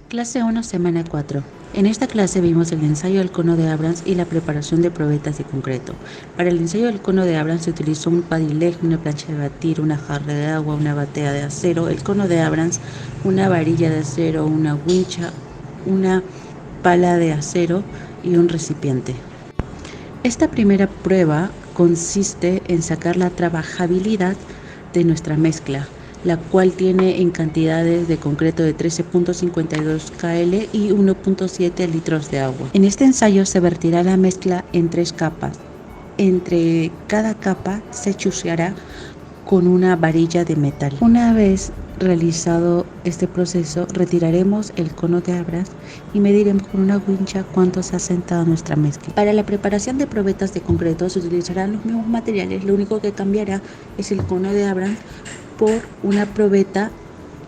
Clase 1, semana 4. En esta clase vimos el ensayo del cono de Abrams y la preparación de probetas de concreto. Para el ensayo del cono de Abrams se utilizó un padileg, una plancha de batir, una jarra de agua, una batea de acero, el cono de Abrams, una varilla de acero, una wincha, una pala de acero y un recipiente. Esta primera prueba consiste en sacar la trabajabilidad de nuestra mezcla, la cual tiene en cantidades de concreto de 13.52 kL y 1.7 litros de agua. En este ensayo se vertirá la mezcla en 3 capas. Entre cada capa se chuceará con una varilla de metal. Una vez realizado este proceso, retiraremos el cono de Abrams y mediremos con una wincha cuánto se ha sentado nuestra mezcla. Para la preparación de probetas de concreto se utilizarán los mismos materiales, lo único que cambiará es el cono de Abrams por una probeta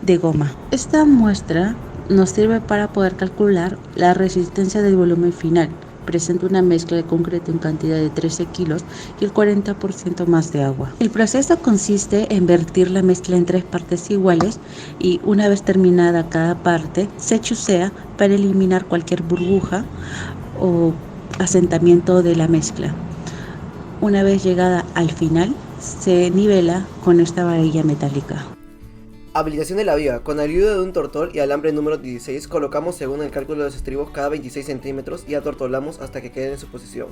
de goma. Esta muestra nos sirve para poder calcular la resistencia del volumen final. Presenta una mezcla de concreto en cantidad de 13 kilos y el 40% más de agua. El proceso consiste en vertir la mezcla en 3 partes iguales y una vez terminada cada parte se chucea para eliminar cualquier burbuja o asentamiento de la mezcla. Una vez llegada al final se nivela con esta varilla metálica. Habilitación de la viga. Con ayuda de un tortol y alambre número 16 colocamos según el cálculo de los estribos cada 26 centímetros y atortolamos hasta que queden en su posición.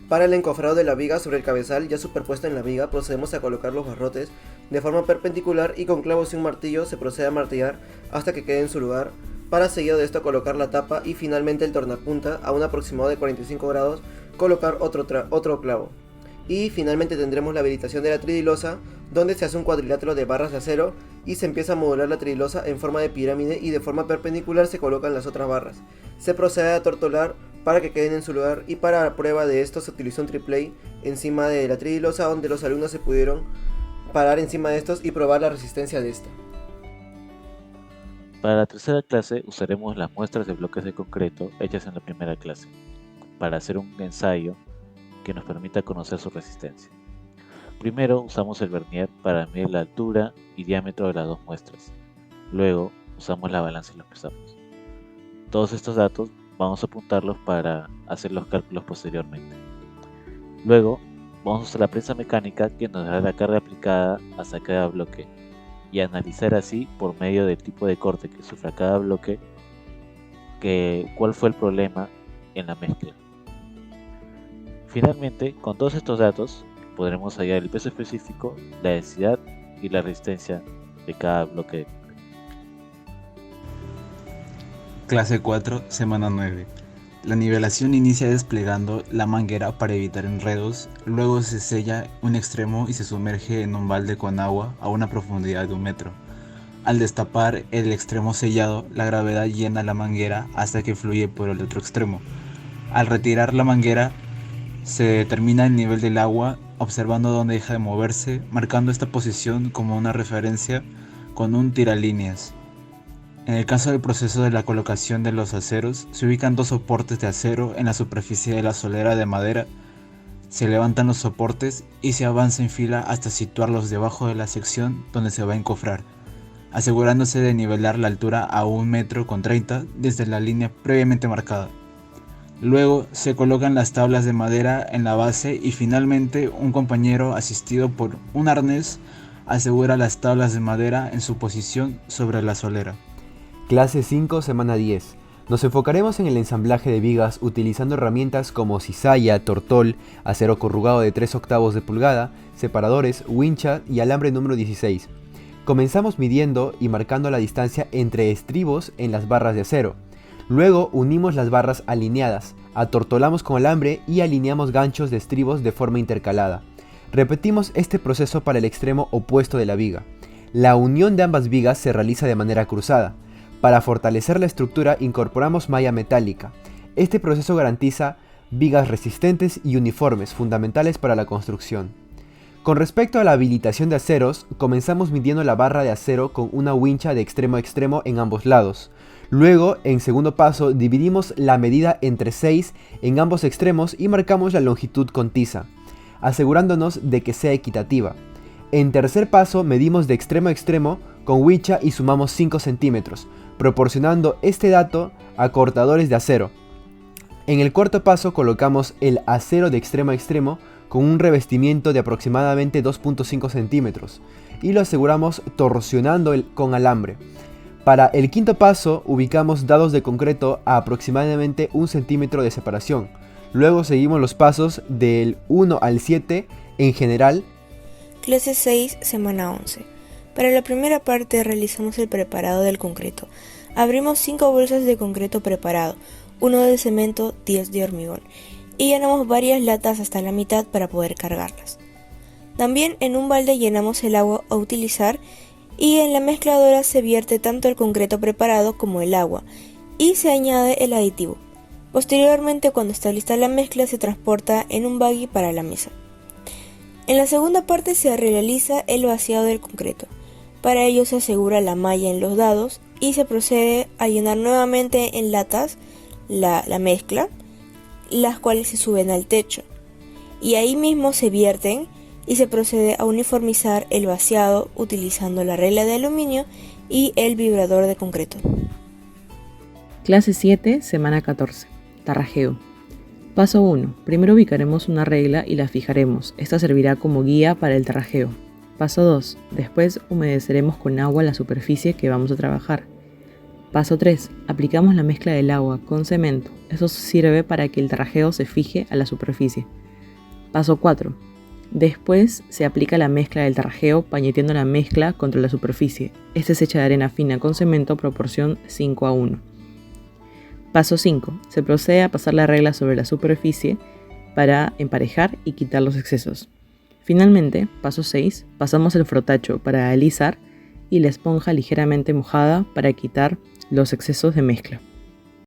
Para el encofrado de la viga sobre el cabezal ya superpuesto en la viga procedemos a colocar los barrotes de forma perpendicular y con clavos y un martillo se procede a martillar hasta que quede en su lugar. Para seguido de esto colocar la tapa y finalmente el tornapunta a un aproximado de 45 grados colocar otro clavo. Y finalmente tendremos la habilitación de la tridilosa, donde se hace un cuadrilátero de barras de acero y se empieza a modular la tridilosa en forma de pirámide y de forma perpendicular se colocan las otras barras. Se procede a tortolar para que queden en su lugar y para la prueba de esto se utilizó un triplay encima de la tridilosa donde los alumnos se pudieron parar encima de estos y probar la resistencia de esta. Para la tercera clase usaremos las muestras de bloques de concreto hechas en la primera clase, para hacer un ensayo que nos permita conocer su resistencia. Primero usamos el vernier para medir la altura y diámetro de las dos muestras. Luego usamos la balanza y los pesamos. Todos estos datos vamos a apuntarlos para hacer los cálculos posteriormente. Luego vamos a usar la prensa mecánica que nos dará la carga aplicada hacia cada bloque y analizar así por medio del tipo de corte que sufra cada bloque cuál fue el problema en la mezcla. Finalmente, con todos estos datos, podremos hallar el peso específico, la densidad y la resistencia de cada bloque de concreto. Clase 4, semana 9. La nivelación inicia desplegando la manguera para evitar enredos, luego se sella un extremo y se sumerge en un balde con agua a una profundidad de 1 metro. Al destapar el extremo sellado, la gravedad llena la manguera hasta que fluye por el otro extremo. Al retirar la manguera, se determina el nivel del agua observando dónde deja de moverse, marcando esta posición como una referencia con un tiralíneas. En el caso del proceso de la colocación de los aceros, se ubican 2 soportes de acero en la superficie de la solera de madera, se levantan los soportes y se avanza en fila hasta situarlos debajo de la sección donde se va a encofrar, asegurándose de nivelar la altura a 1,30 m desde la línea previamente marcada. Luego se colocan las tablas de madera en la base y finalmente un compañero asistido por un arnés asegura las tablas de madera en su posición sobre la solera. Clase 5, semana 10. Nos enfocaremos en el ensamblaje de vigas utilizando herramientas como cizalla, tortol, acero corrugado de 3/8 de pulgada, separadores, wincha y alambre número 16. Comenzamos midiendo y marcando la distancia entre estribos en las barras de acero. Luego unimos las barras alineadas, atortolamos con alambre y alineamos ganchos de estribos de forma intercalada. Repetimos este proceso para el extremo opuesto de la viga. La unión de ambas vigas se realiza de manera cruzada. Para fortalecer la estructura incorporamos malla metálica. Este proceso garantiza vigas resistentes y uniformes, fundamentales para la construcción. Con respecto a la habilitación de aceros, comenzamos midiendo la barra de acero con una wincha de extremo a extremo en ambos lados. Luego, en segundo paso, dividimos la medida entre 6 en ambos extremos y marcamos la longitud con tiza, asegurándonos de que sea equitativa. En tercer paso medimos de extremo a extremo con wincha y sumamos 5 centímetros, proporcionando este dato a cortadores de acero. En el cuarto paso colocamos el acero de extremo a extremo con un revestimiento de aproximadamente 2.5 centímetros y lo aseguramos torsionando con alambre. Para el quinto paso ubicamos dados de concreto a aproximadamente 1 centímetro de separación. Luego seguimos los pasos del 1 al 7 en general. Clase 6, semana 11. Para la primera parte realizamos el preparado del concreto. Abrimos 5 bolsas de concreto preparado, 1 de cemento, 10 de hormigón, y llenamos varias latas hasta la mitad para poder cargarlas. También en un balde llenamos el agua a utilizar y en la mezcladora se vierte tanto el concreto preparado como el agua y se añade el aditivo. Posteriormente, cuando está lista la mezcla, se transporta en un buggy para la mesa. En la segunda parte se realiza el vaciado del concreto. Para ello se asegura la malla en los dados y se procede a llenar nuevamente en latas la mezcla, las cuales se suben al techo. Y ahí mismo se vierten y se procede a uniformizar el vaciado utilizando la regla de aluminio y el vibrador de concreto. Clase 7, semana 14. Tarrajeo. Paso 1. Primero ubicaremos una regla y la fijaremos. Esta servirá como guía para el tarrajeo. Paso 2. Después humedeceremos con agua la superficie que vamos a trabajar. Paso 3. Aplicamos la mezcla del agua con cemento. Eso sirve para que el tarrajeo se fije a la superficie. Paso 4. Después se aplica la mezcla del tarrajeo pañeteando la mezcla contra la superficie. Este se echa de arena fina con cemento proporción 5:1. Paso 5. Se procede a pasar la regla sobre la superficie para emparejar y quitar los excesos. Finalmente, paso 6. Pasamos el frotacho para alisar y la esponja ligeramente mojada para quitar los excesos de mezcla.